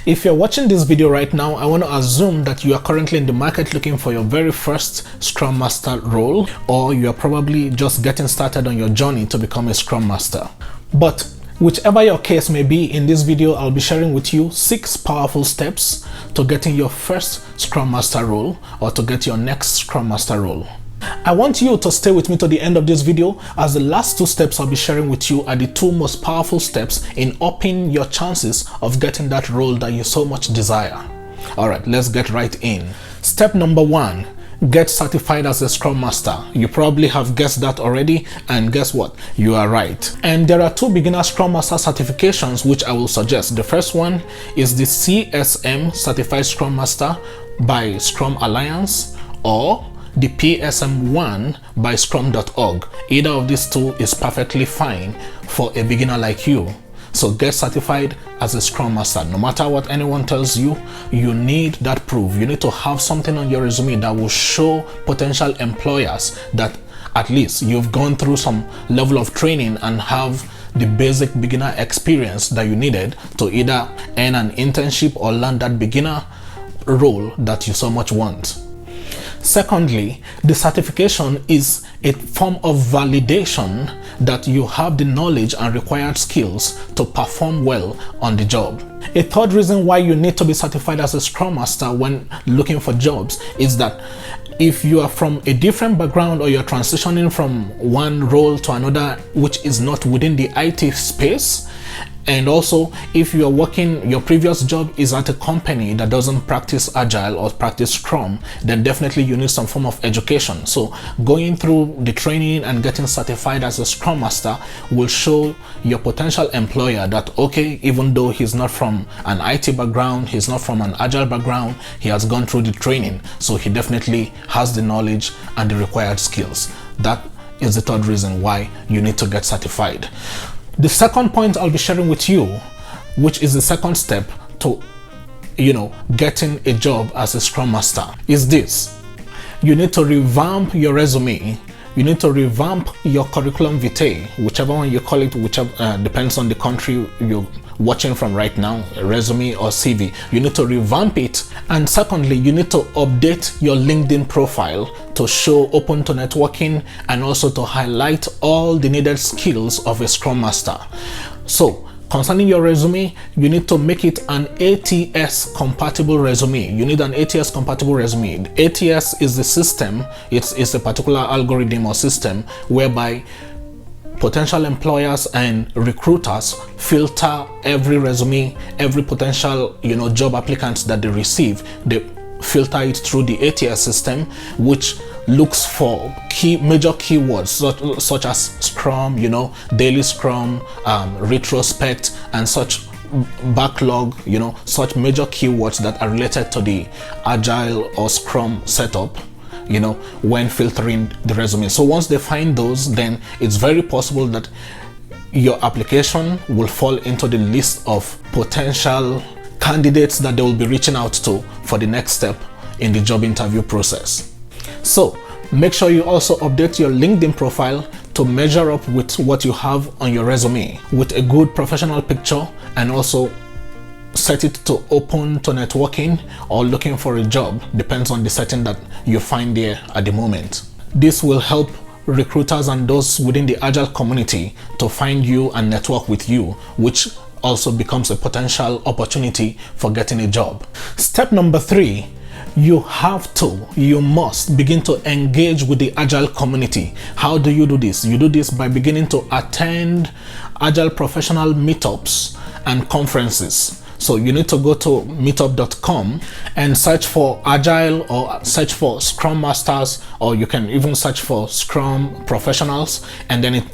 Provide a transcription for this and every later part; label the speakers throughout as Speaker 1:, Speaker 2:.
Speaker 1: If you're watching this video right now, I want to assume that you are currently in the market looking for your very first Scrum Master role, or you are probably just getting started on your journey to become a Scrum Master. But whichever your case may be, in this video I'll be sharing with you 6 powerful steps to getting your first Scrum Master role or to get your next Scrum Master role. I want you to stay with me to the end of this video, as the last 2 steps I'll be sharing with you are the 2 most powerful steps in upping your chances of getting that role that you so much desire. Alright, let's get right in. Step number 1. Get certified as a Scrum Master. You probably have guessed that already, and guess what? You are right. And there are 2 beginner Scrum Master certifications which I will suggest. The first one is the CSM Certified Scrum Master by Scrum Alliance, or the PSM1 by Scrum.org. Either of these 2 is perfectly fine for a beginner like you. So get certified as a Scrum Master. No matter what anyone tells you, you need that proof. You need to have something on your resume that will show potential employers that at least you've gone through some level of training and have the basic beginner experience that you needed to either earn an internship or learn that beginner role that you so much want. Secondly, the certification is a form of validation that you have the knowledge and required skills to perform well on the job. A third reason why you need to be certified as a Scrum Master when looking for jobs is that if you are from a different background or you're transitioning from one role to another which is not within the IT space, and also if you are working, your previous job is at a company that doesn't practice Agile or practice Scrum, then definitely you need some form of education. So going through the training and getting certified as a Scrum Master will show your potential employer that, okay, even though he's not from an IT background, he's not from an Agile background, he has gone through the training, so he definitely has the knowledge and the required skills. That is the third reason why you need to get certified. The second point I'll be sharing with you, which is the second step to, getting a job as a Scrum Master, is this. You need to revamp your resume. You need to revamp your curriculum vitae, whichever one you call it, whichever depends on the country you're watching from right now, a resume or CV. You need to revamp it. And secondly, you need to update your LinkedIn profile to show open to networking and also to highlight all the needed skills of a Scrum Master. So concerning your resume, you need to make it an ATS compatible resume. You need an ATS compatible resume. ATS is the system, it's a particular algorithm or system whereby potential employers and recruiters filter every resume, every potential job applicants that they receive. They filter it through the ATS system, which looks for major keywords such as Scrum, daily Scrum, retrospect, and such backlog, such major keywords that are related to the Agile or Scrum setup, when filtering the resume. So once they find those, then it's very possible that your application will fall into the list of potential candidates that they will be reaching out to for the next step in the job interview process. So make sure you also update your LinkedIn profile to measure up with what you have on your resume with a good professional picture, and also set it to open to networking or looking for a job, depends on the setting that you find there at the moment. This will help recruiters and those within the Agile community to find you and network with you, which also becomes a potential opportunity for getting a job. Step number 3, you must begin to engage with the Agile community. How do you do this? You do this by beginning to attend Agile professional meetups and conferences. So you need to go to meetup.com and search for Agile or search for Scrum Masters, or you can even search for Scrum professionals, and then it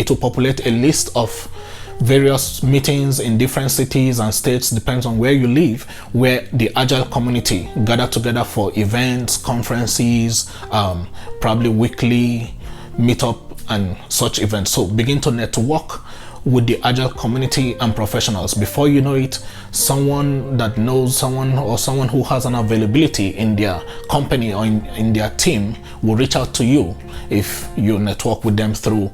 Speaker 1: will populate a list of various meetings in different cities and states, depends on where you live, where the Agile community gather together for events, conferences, probably weekly meetup and such events. So begin to network with the Agile community and professionals. Before you know it, someone that knows someone or someone who has an availability in their company or in their team will reach out to you if you network with them through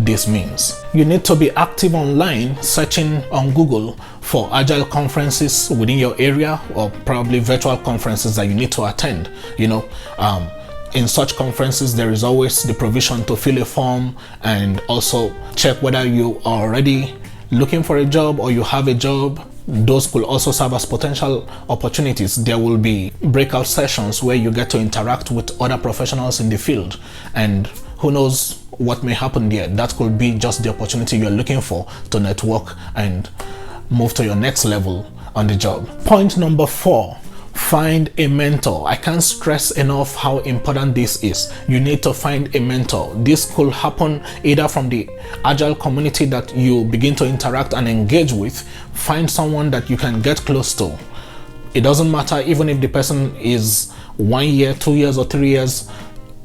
Speaker 1: this means. You need to be active online, searching on Google for Agile conferences within your area, or probably virtual conferences that you need to attend. In such conferences, there is always the provision to fill a form and also check whether you are already looking for a job or you have a job. Those could also serve as potential opportunities. There will be breakout sessions where you get to interact with other professionals in the field, and who knows what may happen there. That could be just the opportunity you're looking for to network and move to your next level on the job. Point number 4, find a mentor. I can't stress enough how important this is. You need to find a mentor. This could happen either from the Agile community that you begin to interact and engage with. Find someone that you can get close to. It doesn't matter even if the person is 1 year, 2 years, or 3 years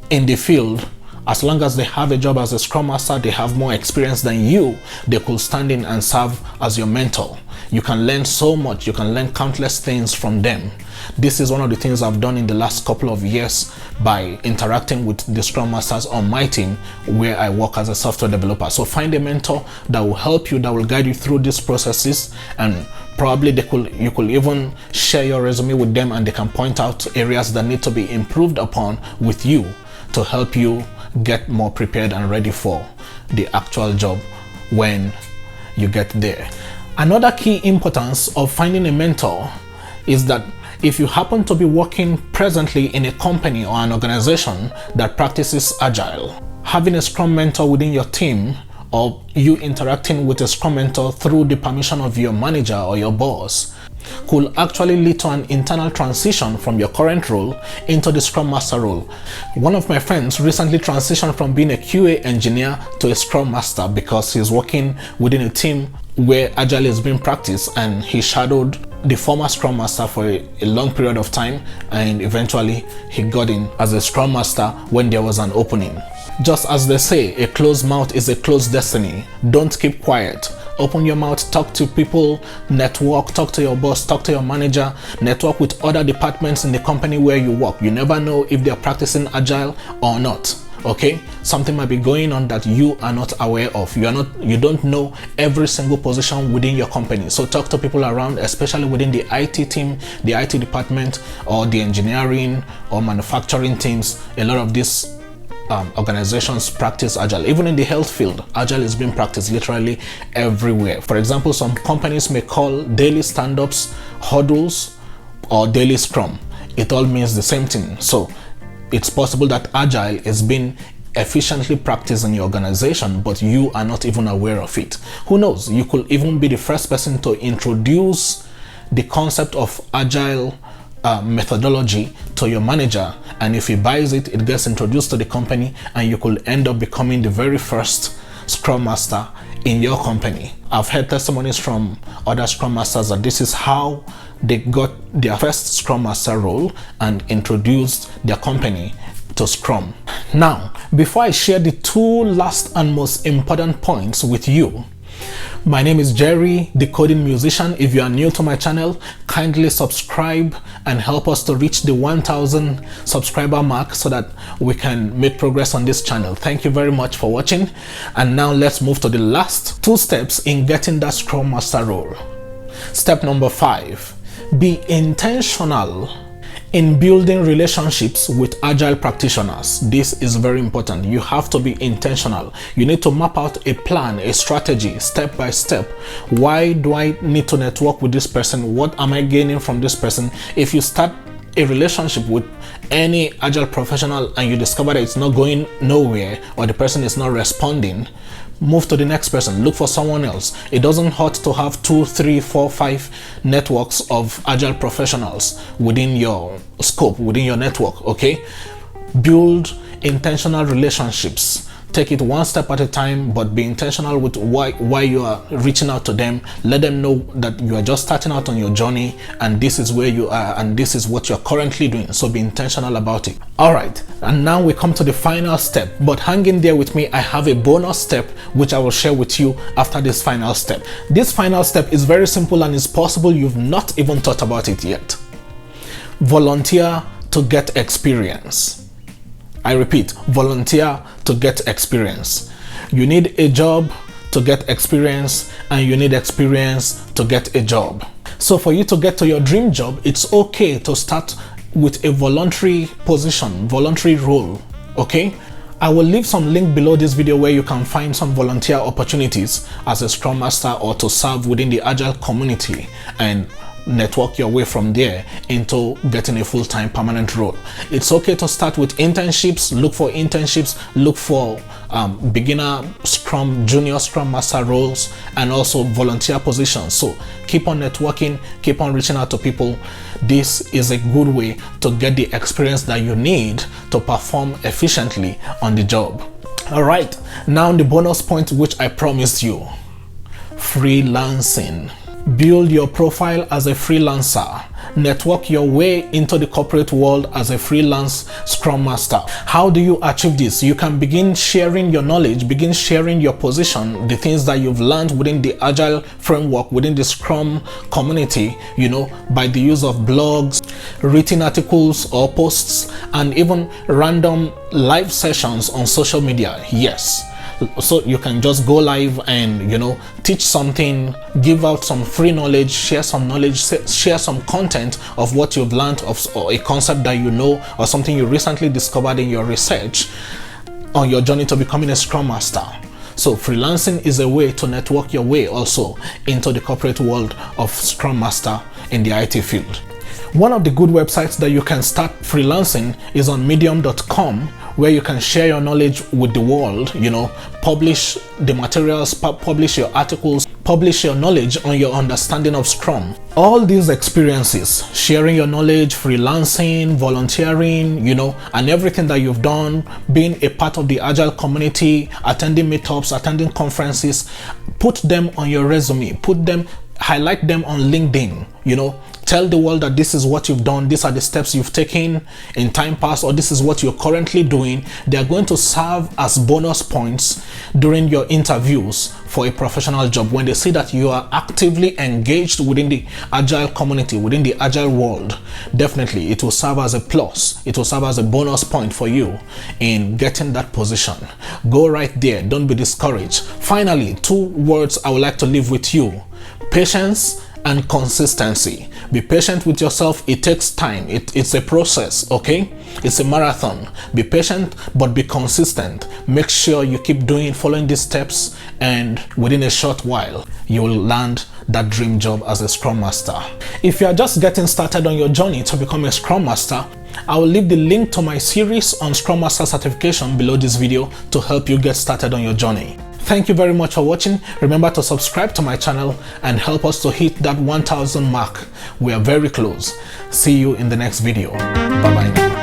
Speaker 1: in the field. As long as they have a job as a Scrum Master, they have more experience than you, they could stand in and serve as your mentor. You can learn so much. You can learn countless things from them. This is one of the things I've done in the last couple of years by interacting with the Scrum Masters on my team where I work as a software developer. So find a mentor that will help you, that will guide you through these processes, and probably you could even share your resume with them, and they can point out areas that need to be improved upon with you to help you get more prepared and ready for the actual job when you get there. Another key importance of finding a mentor is that if you happen to be working presently in a company or an organization that practices Agile, having a Scrum mentor within your team, or you interacting with a Scrum mentor through the permission of your manager or your boss, could actually lead to an internal transition from your current role into the Scrum Master role. One of my friends recently transitioned from being a QA engineer to a Scrum Master because he's working within a team where Agile is being practiced, and he shadowed the former Scrum Master for a long period of time, and eventually he got in as a Scrum Master when there was an opening. Just as they say, a closed mouth is a closed destiny. Don't keep quiet. Open your mouth, talk to people, network, talk to your boss, talk to your manager, network with other departments in the company where you work. You never know if they're practicing Agile or not. Okay, something might be going on that you are not aware of. You don't know every single position within your company. So talk to people around, especially within the IT team, the IT department, or the engineering or manufacturing teams. A lot of these organizations practice Agile. Even in the health field, Agile is being practiced literally everywhere. For example, some companies may call daily stand-ups huddles or daily Scrum. It all means the same thing. So it's possible that Agile is being efficiently practiced in your organization, but you are not even aware of it. Who knows? You could even be the first person to introduce the concept of Agile methodology to your manager, and if he buys it, it gets introduced to the company, and you could end up becoming the very first Scrum Master in your company. I've heard testimonies from other Scrum Masters that this is how they got their first Scrum Master role and introduced their company to Scrum. Now, before I share the 2 last and most important points with you, my name is Jerry, the coding musician. If you are new to my channel, kindly subscribe and help us to reach the 1000 subscriber mark so that we can make progress on this channel. Thank you very much for watching. And now let's move to the last 2 steps in getting that Scrum Master role. Step number 5, be intentional in building relationships with Agile practitioners. This is very important. You have to be intentional. You need to map out a plan, a strategy, step by step. Why do I need to network with this person? What am I gaining from this person? If you start a relationship with any Agile professional and you discover that it's not going nowhere, or the person is not responding, move to the next person. Look for someone else. It doesn't hurt to have 2, 3, 4, 5 networks of Agile professionals within your scope, within your network. Okay, build intentional relationships. Take it one step at a time, but be intentional with why you are reaching out to them. Let them know that you are just starting out on your journey, and this is where you are, and this is what you're currently doing. So be intentional about it. All right, and now we come to the final step, but hang in there with me. I have a bonus step which I will share with you after this final step. This final step is very simple, and it's possible you've not even thought about it yet. Volunteer to get experience. I repeat, volunteer to get experience. You need a job to get experience, and you need experience to get a job. So for you to get to your dream job, it's okay to start with a voluntary position, voluntary role, okay? I will leave some link below this video where you can find some volunteer opportunities as a Scrum Master or to serve within the Agile community and network your way from there into getting a full-time permanent role. It's okay to start with internships, look for internships, look for beginner Scrum, junior Scrum Master roles, and also volunteer positions. So keep on networking, keep on reaching out to people. This is a good way to get the experience that you need to perform efficiently on the job. All right, now the bonus point which I promised you: freelancing. Build your profile as a freelancer. Network your way into the corporate world as a freelance Scrum Master. How do you achieve this? You can begin sharing your knowledge, begin sharing your position, the things that you've learned within the Agile framework, within the Scrum community, you know, by the use of blogs, written articles or posts, and even random live sessions on social media. Yes. So you can just go live and, you know, teach something, give out some free knowledge, share some knowledge, share some content of what you've learned of, or a concept that you know, or something you recently discovered in your research on your journey to becoming a Scrum Master. So freelancing is a way to network your way also into the corporate world of Scrum Master in the IT field. One of the good websites that you can start freelancing is on medium.com, where you can share your knowledge with the world, you know, publish the materials, publish your articles, publish your knowledge on your understanding of Scrum. All these experiences, sharing your knowledge, freelancing, volunteering, you know, and everything that you've done, being a part of the Agile community, attending meetups, attending conferences, put them on your resume, highlight them on LinkedIn, you know, tell the world that this is what you've done, these are the steps you've taken in time past, or this is what you're currently doing. They are going to serve as bonus points during your interviews for a professional job. When they see that you are actively engaged within the Agile community, within the Agile world, definitely it will serve as a plus. It will serve as a bonus point for you in getting that position. Go right there. Don't be discouraged. Finally, 2 words I would like to leave with you: patience and consistency. Be patient with yourself. It takes time. It's a process, okay? It's a marathon. Be patient, but be consistent. Make sure you keep following these steps, and within a short while, you will land that dream job as a Scrum Master. If you are just getting started on your journey to become a Scrum Master, I will leave the link to my series on Scrum Master Certification below this video to help you get started on your journey. Thank you very much for watching. Remember to subscribe to my channel and help us to hit that 1000 mark. We are very close. See you in the next video. Bye bye.